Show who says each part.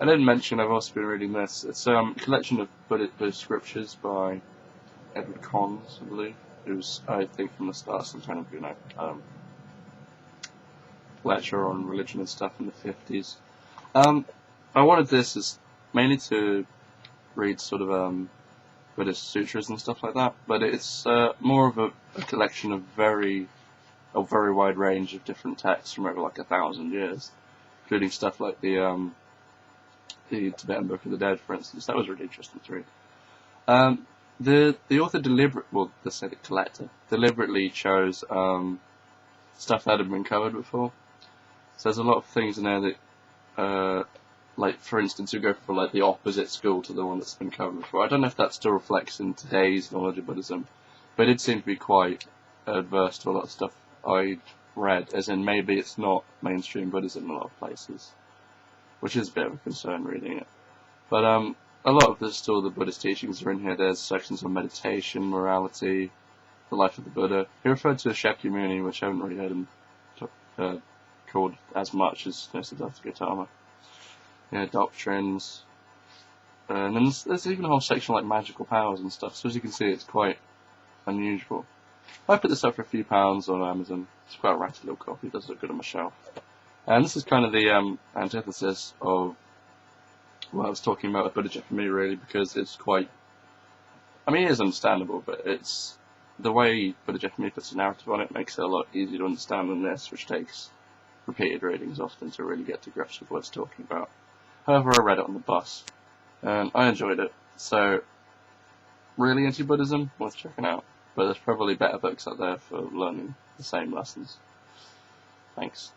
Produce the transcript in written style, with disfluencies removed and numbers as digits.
Speaker 1: I didn't mention I've also been reading this. It's a collection of Buddhist scriptures by Conze, I believe, who's, I think, from the start some kind of, lecturer on religion and stuff in the 50s. I wanted this as mainly to read sort of Buddhist sutras and stuff like that, but it's more of a collection of very wide range of different texts from over like 1,000 years, including stuff like the Tibetan Book of the Dead, for instance. That was really interesting to read. The author let's say the collector, deliberately chose stuff that had been covered before. So there's a lot of things in there that, like for instance, you go for like the opposite school to the one that's been covered before. I don't know if that still reflects in today's knowledge of Buddhism, but it did seem to be quite adverse to a lot of stuff I'd read, as in maybe it's not mainstream Buddhism in a lot of places, which is a bit of a concern reading it. But a lot of the Buddhist teachings are in here. There's sections on meditation, morality, the life of the Buddha. He referred to Shakyamuni, which I haven't really heard him called as much as Siddhartha Gautama. Doctrines. And then there's even a whole section like magical powers and stuff, so as you can see it's quite unusual. I put this up for a few pounds on Amazon. It's quite a ratty little copy, it does look good on my shelf. And this is kind of the antithesis of what I was talking about with Buddhism for me, really, because it's quite, it is understandable, but it's the way Buddhism for me puts a narrative on it makes it a lot easier to understand than this, which takes repeated readings often to really get to grips with what it's talking about. However, I read it on the bus, and I enjoyed it, so really into Buddhism, worth checking out, but there's probably better books out there for learning the same lessons. Thanks.